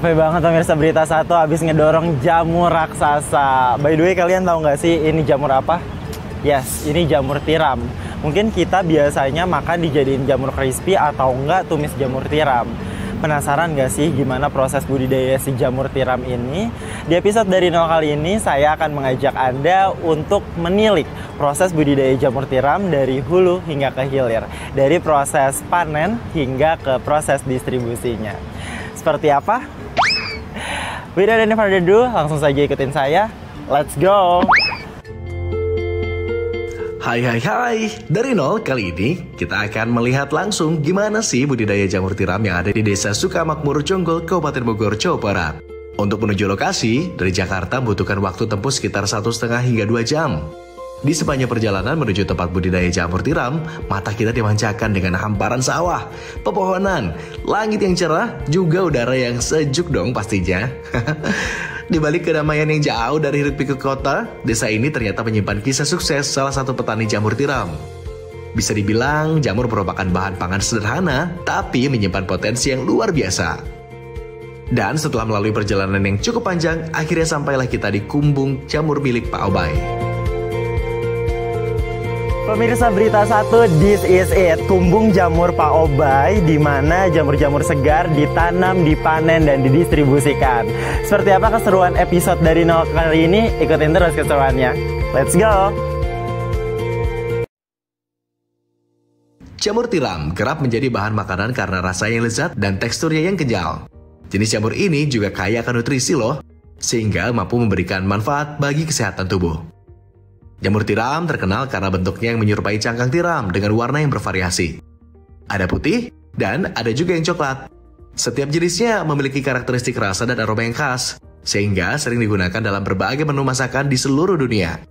Capek banget pemirsa Berita Satu habis ngedorong jamur raksasa. By the way, kalian tahu nggak sih ini jamur apa? Yes, ini jamur tiram. Mungkin kita biasanya makan dijadiin jamur crispy atau enggak tumis jamur tiram. Penasaran nggak sih gimana proses budidaya si jamur tiram ini? Di episode dari nol kali ini saya akan mengajak Anda untuk menilik proses budidaya jamur tiram dari hulu hingga ke hilir, dari proses panen hingga ke proses distribusinya. Seperti apa? Without any further ado, langsung saja ikutin saya. Let's go! Hai, dari nol kali ini kita akan melihat langsung gimana sih budidaya jamur tiram yang ada di Desa Sukamakmur, Jonggol, Kabupaten Bogor, Jawa Barat. Untuk menuju lokasi, dari Jakarta membutuhkan waktu tempuh sekitar 1,5 hingga 2 jam. Di sepanjang perjalanan menuju tempat budidaya jamur tiram, mata kita dimanjakan dengan hamparan sawah, pepohonan, langit yang cerah, juga udara yang sejuk dong pastinya. Di balik kedamaian yang jauh dari hiruk-pikuk kota, desa ini ternyata menyimpan kisah sukses salah satu petani jamur tiram. Bisa dibilang, jamur merupakan bahan pangan sederhana, tapi menyimpan potensi yang luar biasa. Dan setelah melalui perjalanan yang cukup panjang, akhirnya sampailah kita di kumbung jamur milik Pak Obay. Pemirsa Berita Satu, this is it. Kumbung jamur Pak Obay, di mana jamur-jamur segar ditanam, dipanen, dan didistribusikan. Seperti apa keseruan episode dari nol kali ini? Ikutin terus keseruannya. Let's go! Jamur tiram kerap menjadi bahan makanan karena rasa yang lezat dan teksturnya yang kenyal. Jenis jamur ini juga kaya akan nutrisi loh, sehingga mampu memberikan manfaat bagi kesehatan tubuh. Jamur tiram terkenal karena bentuknya yang menyerupai cangkang tiram dengan warna yang bervariasi. Ada putih dan ada juga yang coklat. Setiap jenisnya memiliki karakteristik rasa dan aroma yang khas, sehingga sering digunakan dalam berbagai menu masakan di seluruh dunia.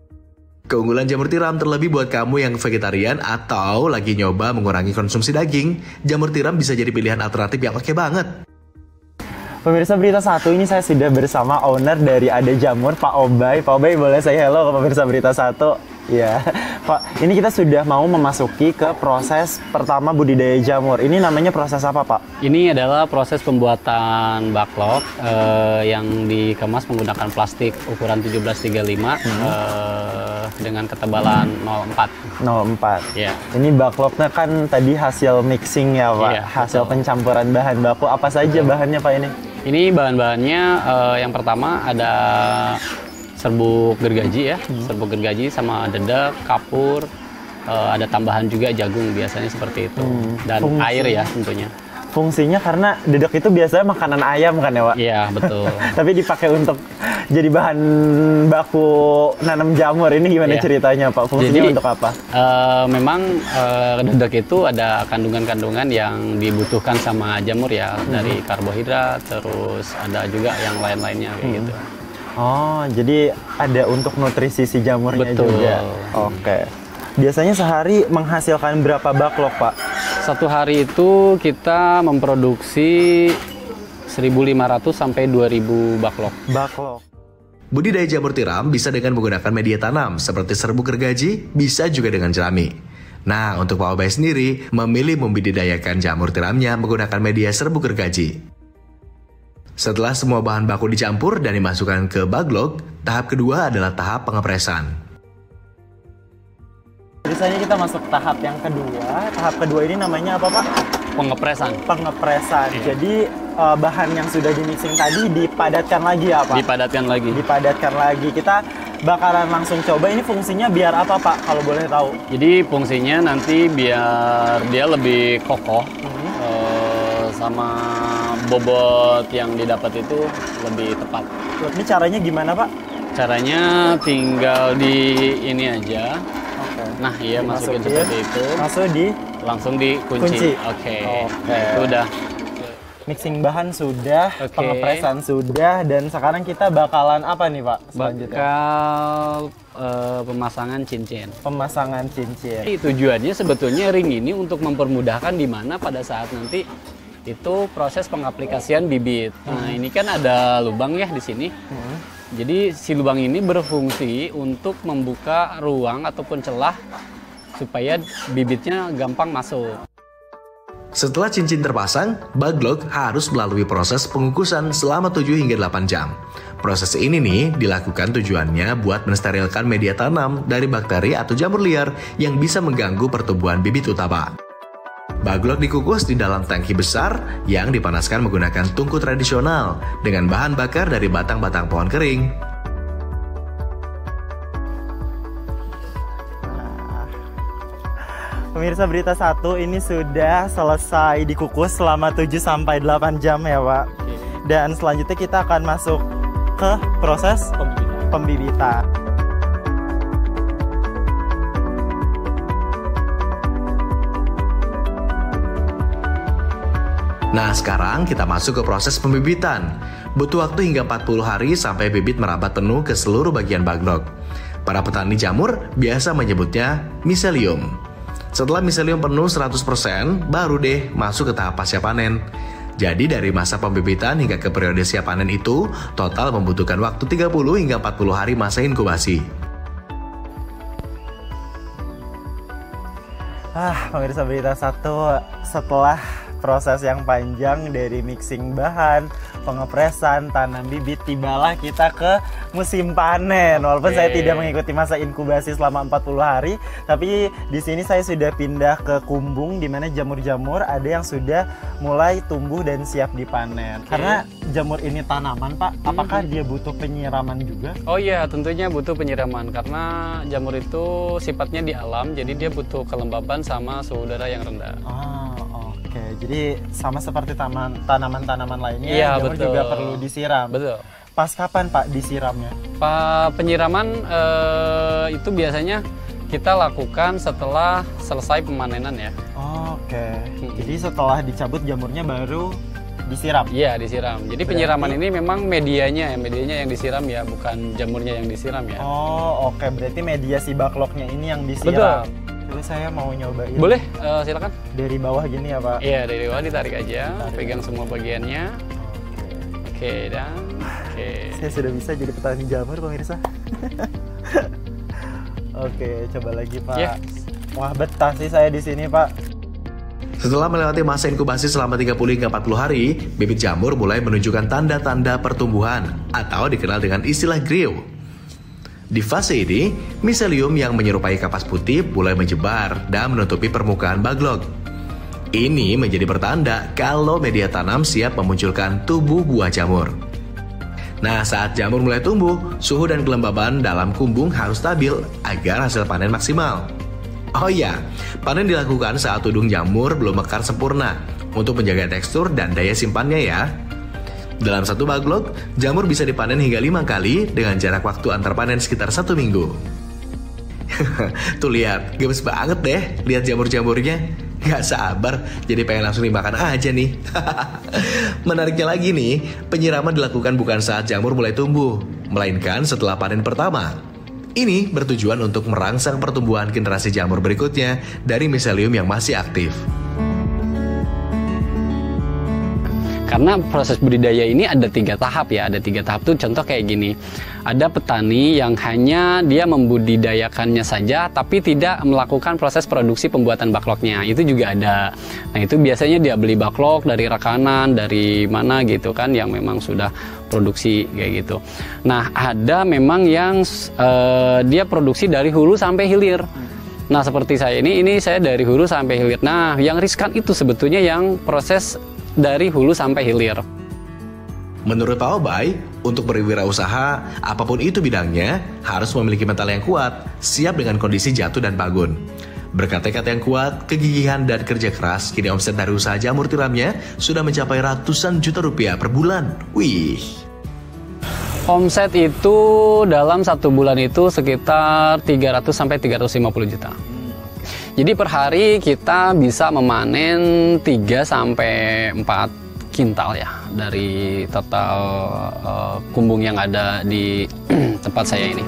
Keunggulan jamur tiram terlebih buat kamu yang vegetarian atau lagi nyoba mengurangi konsumsi daging, jamur tiram bisa jadi pilihan alternatif yang oke banget. Pemirsa Berita Satu, ini saya sudah bersama owner dari Ada Jamur, Pak Obay. Pak Obay, boleh saya hello ke pemirsa Berita Satu? Ya, Pak, ini kita sudah mau memasuki ke proses pertama budidaya jamur. Ini namanya proses apa, Pak? Ini adalah proses pembuatan backlog yang dikemas menggunakan plastik ukuran 1735 dengan ketebalan 0,4. 0,4. Ya. Ini backlognya kan tadi hasil mixing ya, Pak? Iya, hasil betul. pencampuran bahan baku. Apa saja bahannya, Pak, ini? Ini bahan-bahannya yang pertama ada serbuk gergaji ya, serbuk gergaji sama dedek, kapur, ada tambahan juga jagung biasanya seperti itu, dan air ya tentunya. Fungsinya karena dedek itu biasanya makanan ayam kan ya, Pak? Iya, betul. Tapi dipakai untuk jadi bahan baku nanam jamur. Ini gimana ceritanya, Pak? Fungsinya Jadi, untuk apa? Memang dedek itu ada kandungan-kandungan yang dibutuhkan sama jamur ya, dari karbohidrat, terus ada juga yang lain-lainnya kayak gitu. Oh, jadi ada untuk nutrisi si jamurnya Betul. juga. Oke. Biasanya sehari menghasilkan berapa backlog, Pak? Satu hari itu kita memproduksi 1.500 sampai 2.000 backlog. Backlog. Budidaya jamur tiram bisa dengan menggunakan media tanam seperti serbuk gergaji, bisa juga dengan jerami. Nah, untuk Pak Obay sendiri memilih membudidayakan jamur tiramnya menggunakan media serbuk gergaji. Setelah semua bahan baku dicampur dan dimasukkan ke backlog, tahap kedua adalah tahap pengepresan. Biasanya kita masuk tahap yang kedua. Tahap kedua ini namanya apa, Pak? Pengepresan. Pengepresan. Iya. Jadi bahan yang sudah di mixing tadi dipadatkan lagi ya, Pak? Dipadatkan lagi. Dipadatkan lagi. Kita bakalan langsung coba. Ini fungsinya biar apa, Pak? Kalau boleh tahu. Jadi fungsinya nanti biar dia lebih kokoh, sama bobot yang didapat itu lebih tepat. Ini caranya gimana, Pak? Caranya tinggal di ini aja. Oke. Nah, iya, masukin Dimasukin. seperti itu. Masuk di Langsung dikunci. Kunci. Oke. Oke. Itu udah. mixing bahan sudah, Oke. pengepresan sudah, dan sekarang kita bakalan apa nih, Pak, selanjutnya? Bakal pemasangan cincin. Pemasangan cincin. Tujuannya sebetulnya ring ini untuk mempermudahkan di mana pada saat nanti itu proses pengaplikasian bibit. Nah, ini kan ada lubang ya di sini. Jadi si lubang ini berfungsi untuk membuka ruang ataupun celah supaya bibitnya gampang masuk. Setelah cincin terpasang, baglok harus melalui proses pengukusan selama 7 hingga 8 jam. Proses ini nih dilakukan tujuannya buat mensterilkan media tanam dari bakteri atau jamur liar yang bisa mengganggu pertumbuhan bibit utama. Baglok dikukus di dalam tangki besar yang dipanaskan menggunakan tungku tradisional dengan bahan bakar dari batang-batang pohon kering. Pemirsa Berita 1 ini sudah selesai dikukus selama 7-8 jam ya Pak. Dan selanjutnya kita akan masuk ke proses pembibitan. Nah, sekarang kita masuk ke proses pembibitan. Butuh waktu hingga 40 hari sampai bibit merabat penuh ke seluruh bagian baglok. Para petani jamur biasa menyebutnya miselium. Setelah miselium penuh 100%, baru deh masuk ke tahap pasca panen. Jadi dari masa pembibitan hingga ke periode siap panen itu, total membutuhkan waktu 30 hingga 40 hari masa inkubasi. Pemirsa Berita 1, setelah proses yang panjang dari mixing bahan, pengepresan, tanam bibit, tibalah kita ke musim panen. Walaupun saya tidak mengikuti masa inkubasi selama 40 hari, tapi di sini saya sudah pindah ke kumbung di mana jamur-jamur ada yang sudah mulai tumbuh dan siap dipanen. Karena jamur ini tanaman, Pak, apakah dia butuh penyiraman juga? Oh iya, tentunya butuh penyiraman karena jamur itu sifatnya di alam, jadi dia butuh kelembaban sama suhu udara yang rendah. Jadi sama seperti tanaman-tanaman lainnya, iya, jamur betul. juga perlu disiram. Betul. Pas kapan Pak disiramnya? Penyiraman itu biasanya kita lakukan setelah selesai pemanenan ya. Jadi setelah dicabut jamurnya baru disiram? Iya, disiram. Jadi penyiraman ini memang medianya yang disiram ya, bukan jamurnya yang disiram ya. Berarti media si bagloknya ini yang disiram. Betul. Dulu saya mau nyobain. Boleh, silakan. Dari bawah gini ya Pak? Iya, dari bawah ditarik aja, pegang semua bagiannya. Oke. Saya sudah bisa jadi petani jamur, pemirsa. Oke, coba lagi Pak. Yeah. Wah, betah sih saya di sini Pak. Setelah melewati masa inkubasi selama 30 hingga 40 hari, bibit jamur mulai menunjukkan tanda-tanda pertumbuhan atau dikenal dengan istilah griw. Di fase ini, miselium yang menyerupai kapas putih mulai menyebar dan menutupi permukaan baglok. Ini menjadi pertanda kalau media tanam siap memunculkan tubuh buah jamur. Nah, saat jamur mulai tumbuh, suhu dan kelembaban dalam kumbung harus stabil agar hasil panen maksimal. Oh iya, panen dilakukan saat tudung jamur belum mekar sempurna untuk menjaga tekstur dan daya simpannya ya. Dalam satu baglok, jamur bisa dipanen hingga 5 kali dengan jarak waktu antar panen sekitar 1 minggu. Tuh lihat, gemes banget deh lihat jamur-jamurnya. Gak sabar, jadi pengen langsung dimakan aja nih. Menariknya lagi nih, penyiraman dilakukan bukan saat jamur mulai tumbuh, melainkan setelah panen pertama. Ini bertujuan untuk merangsang pertumbuhan generasi jamur berikutnya dari miselium yang masih aktif. Karena proses budidaya ini ada 3 tahap ya, ada 3 tahap tuh contoh kayak gini. Ada petani yang hanya dia membudidayakannya saja tapi tidak melakukan proses produksi pembuatan bakloknya, itu juga ada. Nah itu biasanya dia beli baklok dari rekanan, dari mana gitu kan yang memang sudah produksi kayak gitu. Nah ada memang yang dia produksi dari hulu sampai hilir. Nah seperti saya ini saya dari hulu sampai hilir. Nah yang riskan itu sebetulnya yang proses dari hulu sampai hilir. Menurut Pak Obay, untuk berwirausaha, apapun itu bidangnya, harus memiliki mental yang kuat, siap dengan kondisi jatuh dan bangun. Berkat tekad yang kuat, kegigihan dan kerja keras, kini omset dari usaha jamur tiramnya sudah mencapai ratusan juta rupiah per bulan. Wih. Omset itu dalam 1 bulan itu sekitar 300 sampai 350 juta. Jadi per hari kita bisa memanen 3 sampai 4 kintal ya dari total kumbung yang ada di tempat saya ini.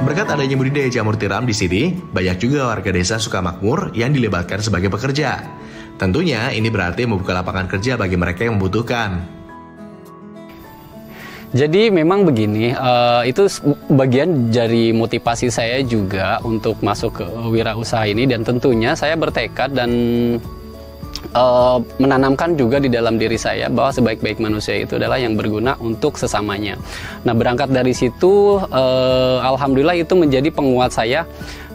Berkat adanya budidaya jamur tiram di sini, banyak juga warga desa Sukamakmur yang dilebatkan sebagai pekerja. Tentunya ini berarti membuka lapangan kerja bagi mereka yang membutuhkan. Jadi memang begini, itu bagian dari motivasi saya juga untuk masuk ke wirausaha ini, dan tentunya saya bertekad dan menanamkan juga di dalam diri saya bahwa sebaik-baik manusia itu adalah yang berguna untuk sesamanya. Nah, berangkat dari situ, alhamdulillah itu menjadi penguat saya,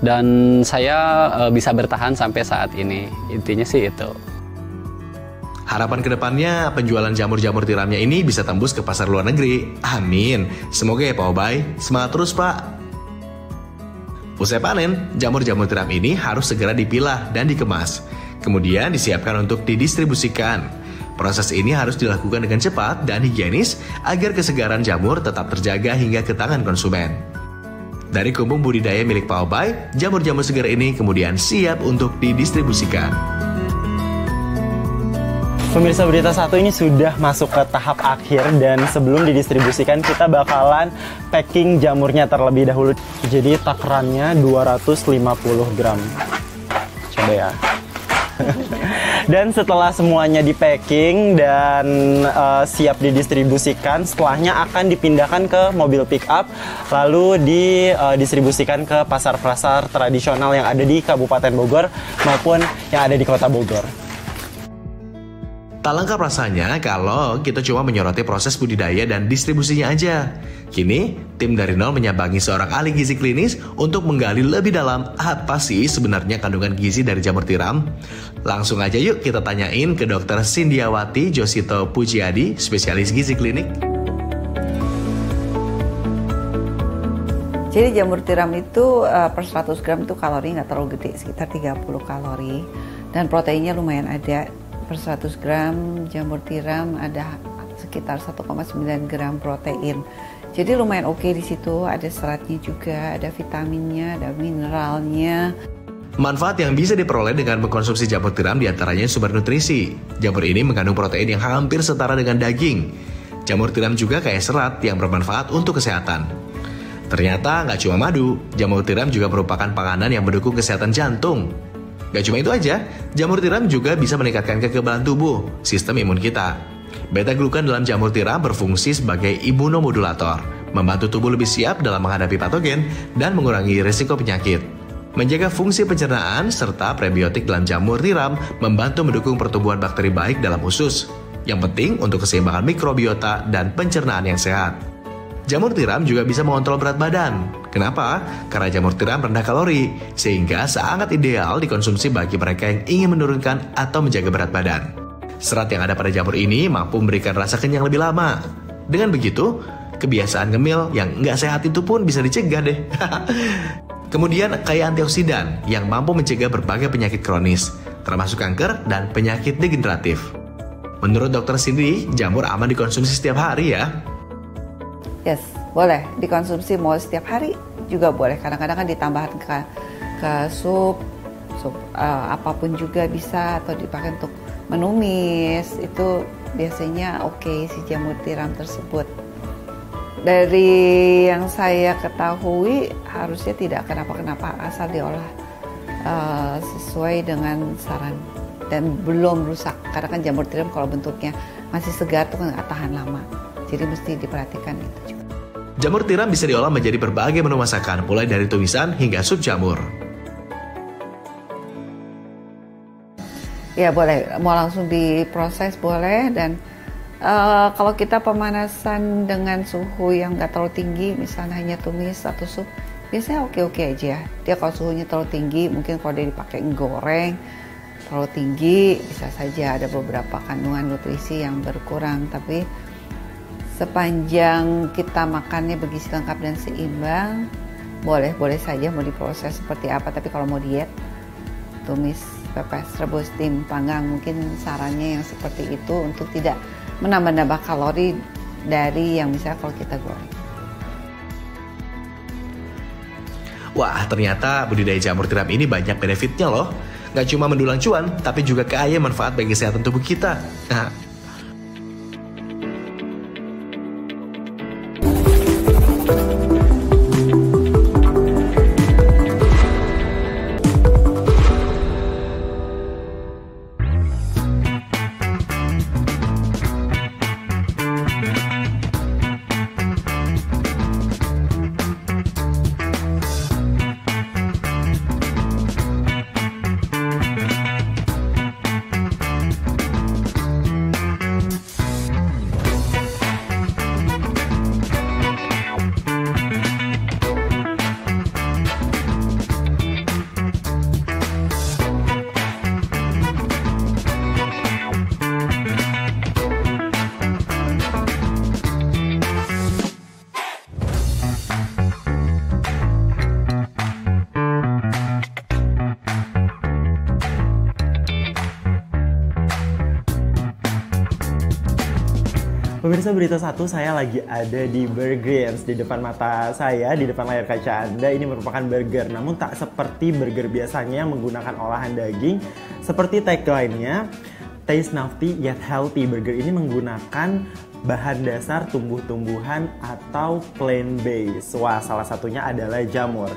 dan saya bisa bertahan sampai saat ini. Intinya sih itu. Harapan kedepannya penjualan jamur-jamur tiramnya ini bisa tembus ke pasar luar negeri. Amin. Semoga ya Pak Obay. Semangat terus Pak. Usai panen, jamur-jamur tiram ini harus segera dipilah dan dikemas. Kemudian disiapkan untuk didistribusikan. Proses ini harus dilakukan dengan cepat dan higienis agar kesegaran jamur tetap terjaga hingga ke tangan konsumen. Dari kumbung budidaya milik Pak Obay, jamur-jamur segar ini kemudian siap untuk didistribusikan. Pemirsa Berita Satu ini sudah masuk ke tahap akhir, dan sebelum didistribusikan kita bakalan packing jamurnya terlebih dahulu. Jadi takarannya 250 gram. Coba ya. Dan setelah semuanya di packing dan siap didistribusikan, setelahnya akan dipindahkan ke mobil pick up, lalu didistribusikan ke pasar-pasar tradisional yang ada di Kabupaten Bogor maupun yang ada di Kota Bogor. Tak lengkap rasanya kalau kita cuma menyoroti proses budidaya dan distribusinya aja. Kini, tim dari nol menyambangi seorang ahli gizi klinis untuk menggali lebih dalam apa sih sebenarnya kandungan gizi dari jamur tiram. Langsung aja yuk kita tanyain ke Dr. Sindiawati Josito Pujiadi, spesialis gizi klinik. Jadi jamur tiram itu per 100 gram itu kalori nggak terlalu gede, sekitar 30 kalori. Dan proteinnya lumayan ada. Per 100 gram jamur tiram ada sekitar 1,9 gram protein. Jadi lumayan oke di situ, ada seratnya juga, ada vitaminnya, ada mineralnya. Manfaat yang bisa diperoleh dengan mengkonsumsi jamur tiram diantaranya sumber nutrisi. Jamur ini mengandung protein yang hampir setara dengan daging. Jamur tiram juga kaya serat yang bermanfaat untuk kesehatan. Ternyata nggak cuma madu, jamur tiram juga merupakan panganan yang mendukung kesehatan jantung. Gak cuma itu aja, jamur tiram juga bisa meningkatkan kekebalan tubuh, sistem imun kita. Beta-glukan dalam jamur tiram berfungsi sebagai imunomodulator, membantu tubuh lebih siap dalam menghadapi patogen dan mengurangi risiko penyakit. Menjaga fungsi pencernaan serta prebiotik dalam jamur tiram membantu mendukung pertumbuhan bakteri baik dalam usus, yang penting untuk keseimbangan mikrobiota dan pencernaan yang sehat. Jamur tiram juga bisa mengontrol berat badan. Kenapa? Karena jamur tiram rendah kalori, sehingga sangat ideal dikonsumsi bagi mereka yang ingin menurunkan atau menjaga berat badan. Serat yang ada pada jamur ini mampu memberikan rasa kenyang lebih lama. Dengan begitu, kebiasaan ngemil yang nggak sehat itu pun bisa dicegah deh. Kemudian kaya antioksidan yang mampu mencegah berbagai penyakit kronis, termasuk kanker dan penyakit degeneratif. Menurut Dr. Cindy, jamur aman dikonsumsi setiap hari ya. Yes, boleh dikonsumsi mau setiap hari juga boleh. Kadang-kadang kan ditambahkan ke sup apapun juga bisa, atau dipakai untuk menumis. Itu biasanya oke si jamur tiram tersebut. Dari yang saya ketahui harusnya tidak kenapa-kenapa asal diolah sesuai dengan saran dan belum rusak. Karena kan jamur tiram kalau bentuknya masih segar tuh nggak tahan lama. Jadi mesti diperhatikan itu juga. Jamur tiram bisa diolah menjadi berbagai menu masakan, mulai dari tumisan hingga sup jamur. Ya boleh, mau langsung diproses boleh. Dan kalau kita pemanasan dengan suhu yang nggak terlalu tinggi, misalnya hanya tumis atau sup, biasanya oke-oke aja. Dia kalau suhunya terlalu tinggi, mungkin kalau dia dipakai goreng terlalu tinggi, bisa saja ada beberapa kandungan nutrisi yang berkurang. Tapi sepanjang kita makannya bergizi lengkap dan seimbang, boleh saja mau diproses seperti apa. Tapi kalau mau diet, tumis, pepes, rebus, steam, panggang, mungkin sarannya yang seperti itu untuk tidak menambah-nambah kalori dari yang misalnya kalau kita goreng. Wah, ternyata budidaya jamur tiram ini banyak benefitnya loh. Gak cuma mendulang cuan, tapi juga kaya manfaat bagi kesehatan tubuh kita. Nah, Pemirsa Berita Satu, saya lagi ada di Burgerins. Di depan mata saya, di depan layar kaca Anda, ini merupakan burger. Namun tak seperti burger biasanya menggunakan olahan daging. Seperti tagline-nya, Taste Nafty Yet Healthy. Burger ini menggunakan bahan dasar tumbuh-tumbuhan atau plant based. Wah, salah satunya adalah jamur.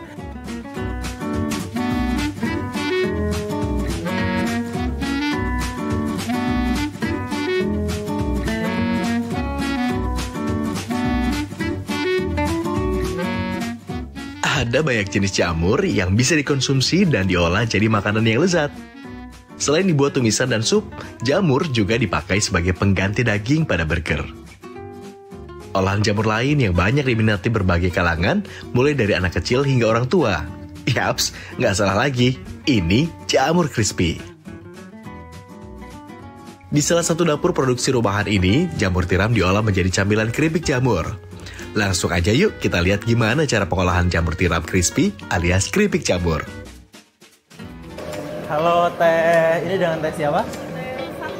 Ada banyak jenis jamur yang bisa dikonsumsi dan diolah jadi makanan yang lezat. Selain dibuat tumisan dan sup, jamur juga dipakai sebagai pengganti daging pada burger. Olahan jamur lain yang banyak diminati berbagai kalangan, mulai dari anak kecil hingga orang tua. Yaps, nggak salah lagi, ini jamur crispy. Di salah satu dapur produksi rumahan ini, jamur tiram diolah menjadi camilan keripik jamur. Langsung aja yuk kita lihat gimana cara pengolahan jamur tiram crispy alias keripik jamur. Halo Teh, ini dengan Teh siapa?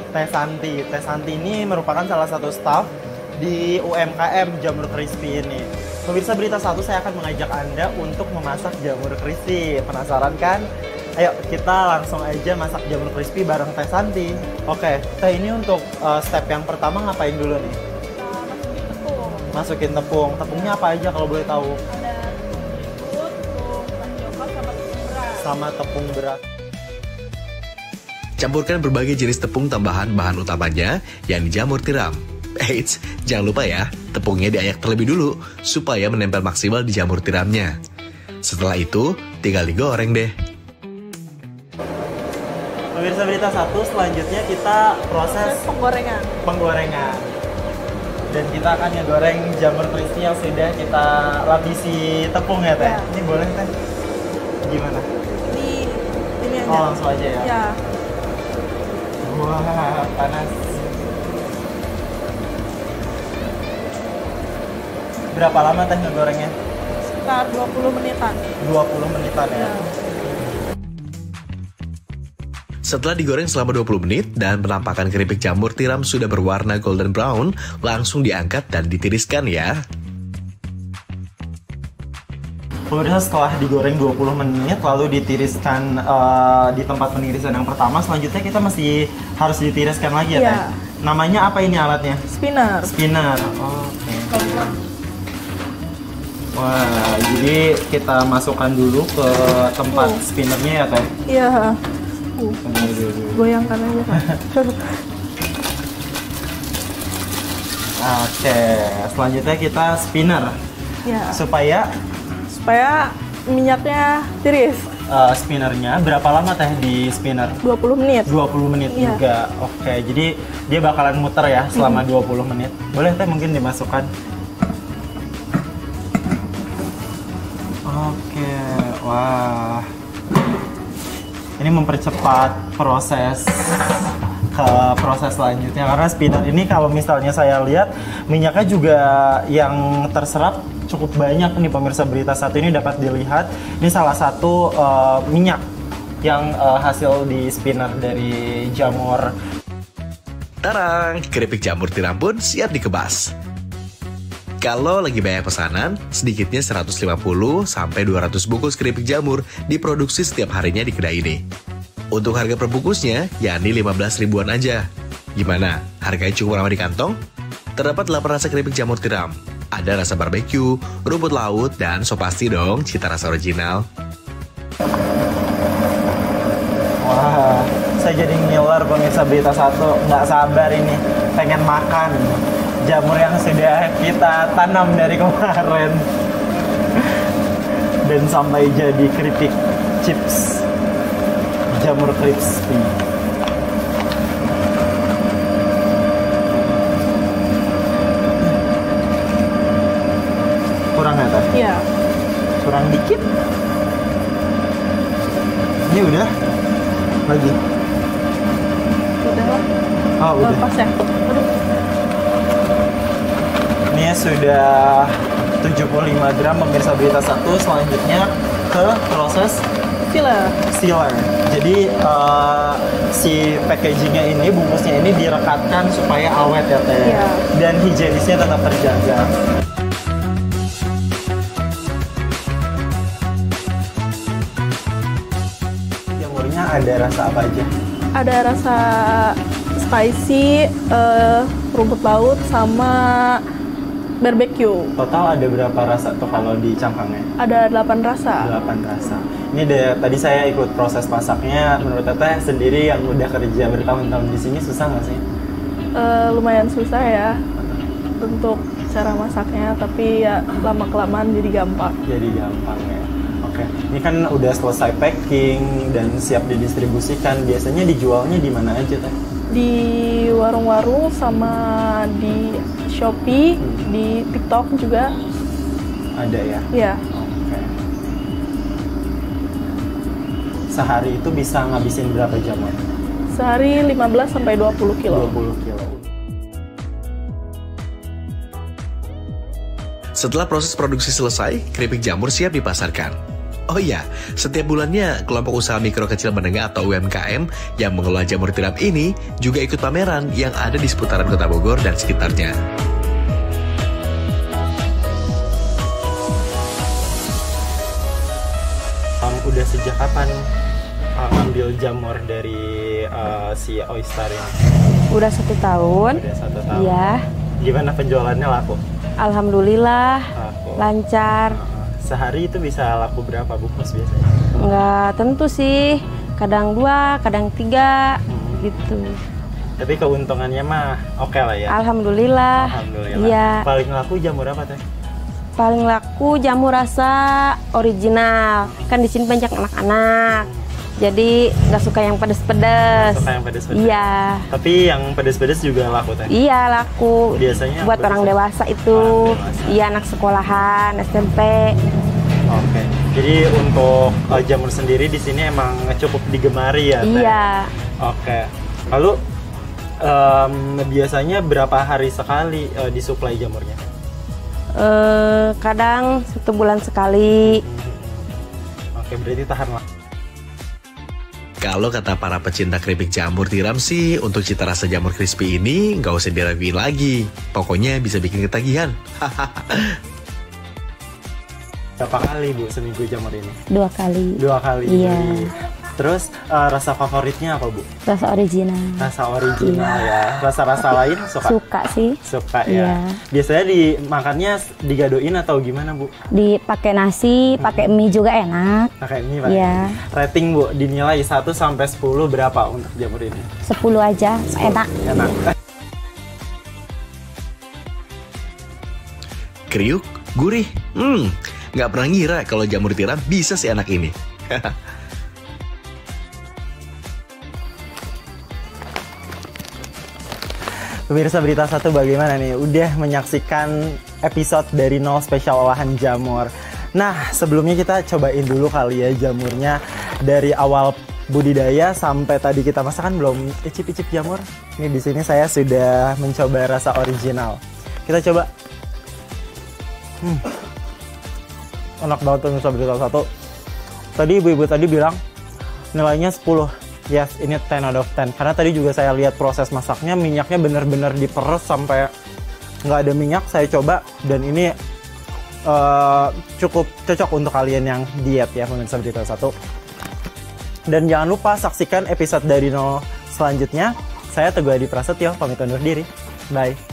Teh Santi. Teh Santi ini merupakan salah satu staff di UMKM Jamur Crispy ini. Pemirsa Berita Satu, saya akan mengajak Anda untuk memasak jamur crispy. Penasaran kan? Ayo kita langsung aja masak jamur crispy bareng Teh Santi. Oke, Teh, ini untuk step yang pertama ngapain dulu nih? Masukin tepung. Tepungnya apa aja kalau boleh tahu? Ada tepung coklat, sama tepung beras. Sama tepung beras. Campurkan berbagai jenis tepung tambahan bahan utamanya, yakni jamur tiram. Eits, jangan lupa ya, tepungnya diayak terlebih dulu supaya menempel maksimal di jamur tiramnya. Setelah itu, tinggal digoreng deh. Pemirsa Berita Satu, selanjutnya kita proses penggorengan. Dan kita akan ngegoreng jamur crispy yang sudah kita lapisi tepung ya Teh? Ya. Ini boleh Teh? Gimana? Ini aja. Oh, langsung aja ya? Ya. Wah, panas. Berapa lama Teh ngegorengnya? Sekitar 20 menitan. 20 menitan ya? Ya. Setelah digoreng selama 20 menit dan penampakan keripik jamur tiram sudah berwarna golden brown, langsung diangkat dan ditiriskan ya. Pemirsa, setelah digoreng 20 menit lalu ditiriskan di tempat penirisan yang pertama, selanjutnya kita masih harus ditiriskan lagi ya Teh? Iya. Namanya apa ini alatnya? Spinner. Spinner. Oke. Wah, jadi kita masukkan dulu ke tempat spinnernya ya Teh? Iya. Goyangkan aja kan. Oke, selanjutnya kita spinner Ya. supaya minyaknya tiris. spinnernya berapa lama Teh di spinner? 20 menit. 20 menit Iya. juga. Oke, jadi dia bakalan muter ya selama 20 menit. Boleh Teh mungkin dimasukkan? Oke, wah. Ini mempercepat proses ke proses selanjutnya, karena spinner ini kalau misalnya saya lihat minyaknya juga yang terserap cukup banyak nih. Pemirsa Berita Satu, ini dapat dilihat ini salah satu minyak yang hasil di spinner dari jamur. Tarang, keripik jamur tiram pun siap dikemas. Kalau lagi banyak pesanan, sedikitnya 150 sampai 200 bungkus keripik jamur diproduksi setiap harinya di kedai ini. Untuk harga per bungkusnya, yakni 15 ribuan aja. Gimana? Harganya cukup ramah di kantong? Terdapat 8 rasa keripik jamur tiram. Ada rasa barbecue, rumput laut, dan so pasti dong cita rasa original. Wah, saya jadi ngiler pemirsa Berita Satu, nggak sabar ini, pengen makan jamur yang sudah kita tanam dari kemarin dan sampai jadi keripik chips jamur crispy. Kurang ya Teh? Iya. Kurang dikit. Ini udah lagi. Udah lah. Oh udah. Pas ya. Aduh. Ini sudah 75 gram pemirsa Berita Satu. Selanjutnya ke proses Sealer. sealer. Jadi si packagingnya ini, bungkusnya ini direkatkan supaya awet ya Teh. Iya. Dan higienisnya tetap terjaga. Jamurnya ada rasa apa aja? Ada rasa spicy, rumput laut, sama barbecue. Total ada berapa rasa tuh kalau di cangkangnya? Ada 8 rasa. 8 rasa. Ini tadi saya ikut proses masaknya. Menurut Teteh sendiri yang udah kerja bertahun-tahun di sini susah nggak sih? Lumayan susah ya untuk cara masaknya, tapi ya lama-kelamaan jadi gampang. Jadi gampang ya. Oke, ini kan udah selesai packing dan siap didistribusikan. Biasanya dijualnya di mana aja Teh? Di warung-warung sama di Shopee, di TikTok juga Ada ya? ya. Oke. Sehari itu bisa ngabisin berapa jamur? Sehari 15 sampai 20 kilo. 20 kilo. Setelah proses produksi selesai, keripik jamur siap dipasarkan. Oh iya, setiap bulannya kelompok usaha mikro kecil menengah atau UMKM yang mengelola jamur tiram ini juga ikut pameran yang ada di seputaran Kota Bogor dan sekitarnya. Udah sejak kapan ambil jamur dari si Oyster ini? Udah 1 tahun. Udah 1 tahun. Iya. Gimana penjualannya laku? Alhamdulillah Laku. lancar. Sehari itu bisa laku berapa bungkus biasanya? Nggak tentu sih. Kadang 2, kadang 3 gitu. Tapi keuntungannya mah oke lah ya? Alhamdulillah. Alhamdulillah. Iya. Paling laku jamur apa Teh? Paling laku jamur rasa original. Kan di sini banyak anak-anak. Jadi nggak suka yang pedes-pedes. Suka yang pedes-pedes? Iya. Tapi yang pedes-pedes juga laku Teh? Iya laku. Biasanya buat pedes orang ya? dewasa itu. Orang dewasa. Iya, anak sekolahan, SMP. Oke. Jadi untuk jamur sendiri di sini emang cukup digemari ya Teh? Iya. Oke. Lalu biasanya berapa hari sekali disuplai jamurnya? Kadang 1 bulan sekali. Oke, berarti tahan lah. Kalau kata para pecinta keripik jamur tiram sih, untuk cita rasa jamur crispy ini nggak usah diraguin lagi. Pokoknya bisa bikin ketagihan. Berapa kali Bu seminggu jamur ini? 2 kali. 2 kali. Iya. Terus rasa favoritnya apa Bu? Rasa original. Rasa original ya. Rasa-rasa lain suka? Suka sih. Suka Iya. ya. Biasanya dimakannya digadoin atau gimana Bu? Dipakai nasi, pakai mie juga enak. Pakai mie Pak? Iya. Rating Bu, dinilai 1 sampai 10 berapa untuk jamur ini? 10 aja, enak. Enak. Kriuk, gurih. Nggak pernah ngira kalau jamur tiram bisa seenak ini. Pemirsa Berita Satu bagaimana nih? Udah menyaksikan episode dari Nol spesial olahan jamur. Nah, sebelumnya kita cobain dulu kali ya jamurnya. Dari awal budidaya sampai tadi kita masakan belum icip-icip jamur. Ini di sini saya sudah mencoba rasa original. Kita coba. Enak banget pemirsa Berita Satu. Tadi ibu-ibu tadi bilang nilainya 10. Yes, ini 10 out of 10. Karena tadi juga saya lihat proses masaknya, minyaknya benar-benar diperes sampai nggak ada minyak. Saya coba dan ini cukup cocok untuk kalian yang diet ya pemirsa Berita Satu. Dan jangan lupa saksikan episode dari Nol selanjutnya. Saya Teguh Adi Prasetyo, pamit undur diri. Bye.